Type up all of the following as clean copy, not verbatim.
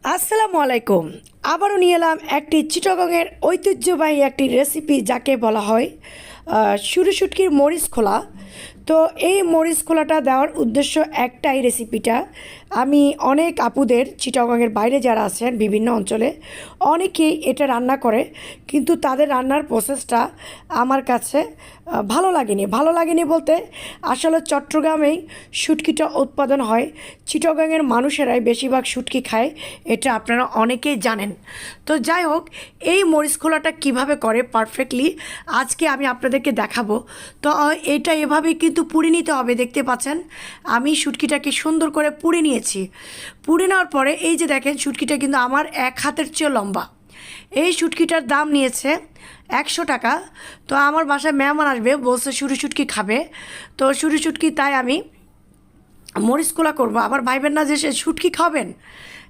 আসসালামু আলাইকুম। আবারও নিয়ে এলাম একটি চিটাগংয়ের ঐতিহ্যবাহী একটি রেসিপি, যাকে বলা হয় শুরু শুটকির মরিচ খোলা। তো এই মরিচ খোলাটা দেওয়ার উদ্দেশ্য একটাই, রেসিপিটা আমি অনেক আপুদের চিটাগংয়ের বাইরে যারা আছেন বিভিন্ন অঞ্চলে অনেকেই এটা রান্না করে, কিন্তু তাদের রান্নার প্রসেসটা আমার কাছে ভালো লাগেনি বলতে আসলে চট্টগ্রামেই শুটকিটা উৎপাদন হয়, চিটাগংয়ের মানুষেরাই বেশিরভাগ শুটকি খায়, এটা আপনারা অনেকেই জানেন। তো যাই হোক, এই মরিচ খোলাটা কীভাবে করে পারফেক্টলি আজকে আমি আপনাদেরকে দেখাবো। তো এটা এভাবেই কিন্তু পুড়ে নিতে হবে। দেখতে পাচ্ছেন আমি শুটকিটাকে সুন্দর করে পুড়ে নিয়েছি। পুড়ে নেওয়ার পরে এই যে দেখেন, শুটকিটা কিন্তু আমার এক হাতের চেয়ে লম্বা। এই শুটকিটার দাম নিয়েছে 100 টাকা। তো আমার বাসায় মেহমান আসবে, বলছে শুরু শুটকি খাবে, তো শুরু শুটকি, তাই আমি মরিচ খোলা করবো। আবার ভাইবেন না যে সে শুটকি খাবেন,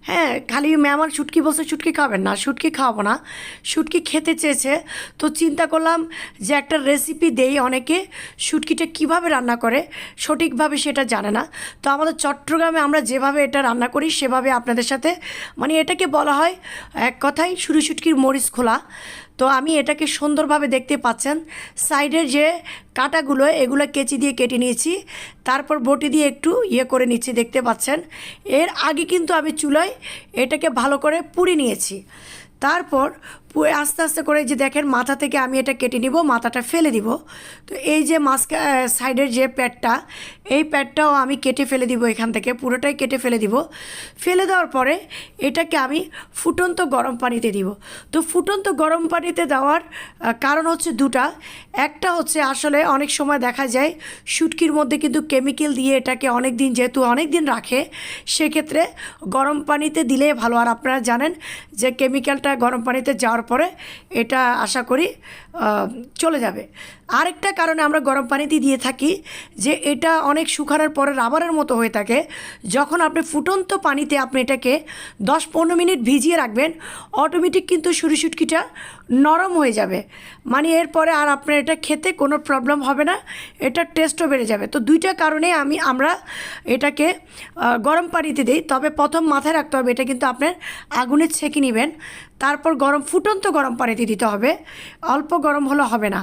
হ্যাঁ, খালি মেহমান শুটকি বলছে শুটকি খাবেন না, শুটকি খাওয়াবো না, শুটকি খেতে চেয়েছে। তো চিন্তা করলাম যে একটা রেসিপি দেই, অনেকে শুটকিটা কিভাবে রান্না করে সঠিকভাবে সেটা জানে না। তো আমাদের চট্টগ্রামে আমরা যেভাবে এটা রান্না করি সেভাবে আপনাদের সাথে, মানে এটাকে বলা হয় এক কথায় শুরু শুটকির মরিচ খোলা। তো আমি এটাকে সুন্দরভাবে, দেখতে পাচ্ছেন সাইডের যে কাটাগুলো এগুলো কেচি দিয়ে কেটে নিয়েছি, তারপর বটি দিয়ে একটু করে নিচ্ছি, দেখতে পাচ্ছেন। এর আগে কিন্তু আমি চুলায় এটাকে ভালো করে পুড়ে নিয়েছি। তারপর আস্তে আস্তে করে যে দেখেন, মাথা থেকে আমি এটা কেটে নিব, মাথাটা ফেলে দিব। তো এই যে সাইডের যে প্যাডটা, এই প্যাডটাও আমি কেটে ফেলে দিব, এখান থেকে পুরোটাই কেটে ফেলে দিব। ফেলে দেওয়ার পরে এটাকে আমি ফুটন্ত গরম পানিতে দিব। তো ফুটন্ত গরম পানিতে দেওয়ার কারণ হচ্ছে দুটা। একটা হচ্ছে আসলে অনেক সময় দেখা যায় শুটকির মধ্যে কিন্তু কেমিক্যাল দিয়ে এটাকে অনেক দিন, যেহেতু অনেক দিন রাখে, সেক্ষেত্রে গরম পানিতে দিলে ভালো। আর আপনারা জানেন যে কেমিক্যালটা গরম পানিতে যাওয়ার পরে এটা আশা করি চলে যাবে। আরেকটা কারণে আমরা গরম পানিতে দিয়ে থাকি যে এটা অনেক শুকানোর পরে রাবারের মতো হয়ে থাকে। যখন আপনি ফুটন্ত পানিতে আপনি এটাকে 10-15 মিনিট ভিজিয়ে রাখবেন, অটোমেটিক কিন্তু শুরু শুটকিটা নরম হয়ে যাবে। মানে এরপরে আর আপনার এটা খেতে কোনো প্রবলেম হবে না, এটার টেস্টও বেড়ে যাবে। তো দুইটা কারণে আমরা এটাকে গরম পানিতে দিই। তবে প্রথম মাথায় রাখতে হবে এটা কিন্তু আপনার আগুনে ছেঁকে নেবেন, তারপর ফুটন্ত গরম পানিতে দিতে হবে, অল্প গরম হলে হবে না।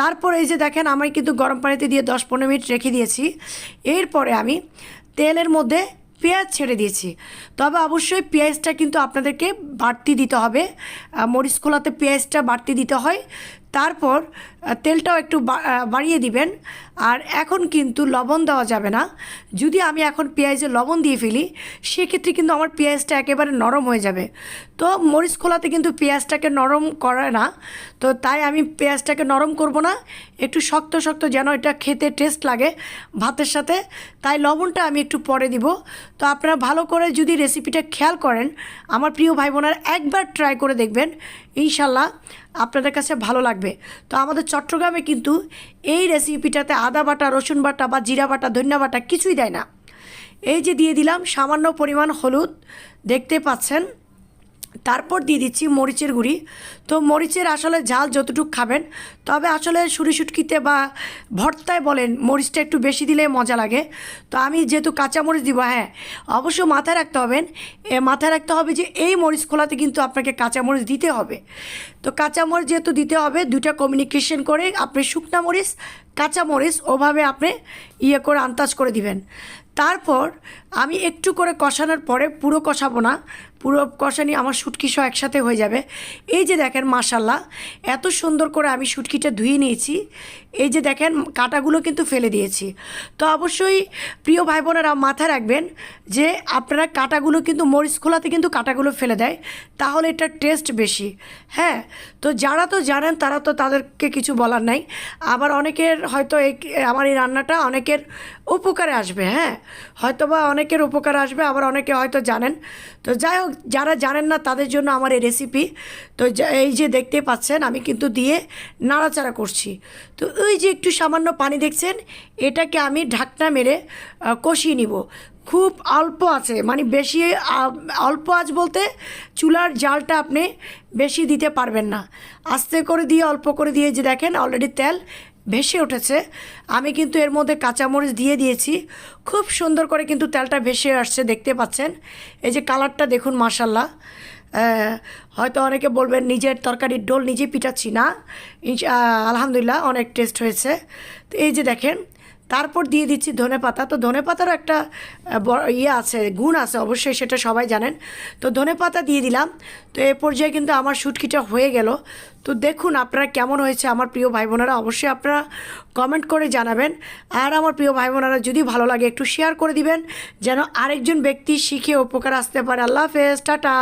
তারপর এই যে দেখেন, আমি কিন্তু গরম পানিতে দিয়ে 10-15 মিনিট রেখে দিয়েছি। এরপরে আমি তেলের মধ্যে পেঁয়াজ ছেড়ে দিয়েছি। তবে অবশ্যই পেঁয়াজটা কিন্তু আপনাদেরকে বাড়তি দিতে হবে, মরিচ খোলাতে পেঁয়াজটা বাড়তি দিতে হয়। তারপর তেলটাও একটু বাড়িয়ে দিবেন। আর এখন কিন্তু লবণ দেওয়া যাবে না। যদি আমি এখন পেঁয়াজে লবণ দিয়ে ফেলি, সেক্ষেত্রে কিন্তু আমার পেঁয়াজটা একেবারে নরম হয়ে যাবে। তো মরিচ খোলাতে কিন্তু পেঁয়াজটাকে নরম করে না, তো তাই আমি পেঁয়াজটাকে নরম করব না, একটু শক্ত শক্ত যেন এটা খেতে টেস্ট লাগে ভাতের সাথে, তাই লবণটা আমি একটু পরে দিব। তো আপনারা ভালো করে যদি রেসিপিটা খেয়াল করেন, আমার প্রিয় ভাই বোনেরা একবার ট্রাই করে দেখবেন, ইনশাল্লাহ আপনাদের কাছে ভালো লাগবে। তো আমাদের চট্টগ্রামে কিন্তু এই রেসিপিটাতে আদা বাটা, রসুন বাটা বা জিরা বাটা, ধনিয়া বাটা কিছুই দেয় না। এই যে দিয়ে দিলাম সামান্য পরিমাণ হলুদ, দেখতে পাচ্ছেন। তারপর দিয়ে দিচ্ছি মরিচের গুঁড়ি। তো মরিচের আসলে ঝাল যতটুকু খাবেন, তবে আসলে শুঁড়ি শুটকিতে বা ভর্তায় বলেন মরিচটা একটু বেশি দিলে মজা লাগে। তো আমি যেহেতু কাঁচামরিচ দিব, হ্যাঁ অবশ্য মাথায় রাখতে হবে যে এই মরিচ খোলাতে কিন্তু আপনাকে কাঁচামরিচ দিতে হবে। তো কাঁচামরিচ যেহেতু দিতে হবে, দুইটা কমিউনিকেশন করে আপনি শুকনা মরিচ, কাঁচামরিচ ওভাবে আপনি করে আন্দাজ করে দিবেন। তারপর আমি একটু করে কষানোর পরে, পুরো কষাবো না, পুরো কষানি আমার শুটকি সহ একসাথে হয়ে যাবে। এই যে দেখেন মাশাল্লাহ, এত সুন্দর করে আমি শুটকিটা ধুয়ে নিয়েছি। এই যে দেখেন কাঁটাগুলো কিন্তু ফেলে দিয়েছি। তো অবশ্যই প্রিয় ভাই বোনেরা মাথায় রাখবেন যে আপনারা কাঁটাগুলো কিন্তু মরিচ খোলাতে কিন্তু কাঁটাগুলো ফেলে দেয়, তাহলে এটার টেস্ট বেশি। হ্যাঁ, তো যারা তো জানেন তারা তো, তাদেরকে কিছু বলার নাই। আবার অনেকের হয়তো আমার এই রান্নাটা অনেকের উপকারে আসবে, হ্যাঁ হয়তো বা অনেকের উপকারে আসবে, আবার অনেকে হয়তো জানেন। তো যাই হোক, যারা জানেন না তাদের জন্য আমার এই রেসিপি। তো এই যে দেখতে পাচ্ছেন আমি কিন্তু দিয়ে নাড়াচাড়া করছি। তো ওই যে একটু সামান্য পানি দেখছেন, এটাকে আমি ঢাকনা মেরে কষিয়ে নিব। খুব অল্প আছে, মানে বেশি অল্প আঁচ বলতে চুলার জালটা আপনি বেশি দিতে পারবেন না, আস্তে করে দিয়ে অল্প করে দিয়ে, যে দেখেন অলরেডি তেল ভেসে উঠেছে। আমি কিন্তু এর মধ্যে কাঁচামরিচ দিয়ে দিয়েছি, খুব সুন্দর করে কিন্তু তেলটা ভেসে আসছে, দেখতে পাচ্ছেন। এই যে কালারটা দেখুন, মাশাল্লাহ। হয়তো অনেকে বলবেন নিজের তরকারির ডোল নিজে পিটাচ্ছি না, আলহামদুলিল্লাহ অনেক টেস্ট হয়েছে। তো এই যে দেখেন, তারপর দিয়ে দিচ্ছি ধনেপাতা। তো ধনেপাতারও একটা ইয়ে আছে, গুণ আছে অবশ্যই, সেটা সবাই জানেন। তো ধনেপাতা দিয়ে দিলাম। তো এ পর্যায়ে কিন্তু আমার শুটকিটা হয়ে গেল। তো দেখুন আপনারা কেমন হয়েছে আমার প্রিয় ভাই বোনেরা, অবশ্যই আপনারা কমেন্ট করে জানাবেন। আর আমার প্রিয় ভাই বোনেরা যদি ভালো লাগে একটু শেয়ার করে দিবেন, যেন আরেকজন ব্যক্তি শিখে উপকার আসতে পারে। আল্লাহ হাফেজ, টাটা।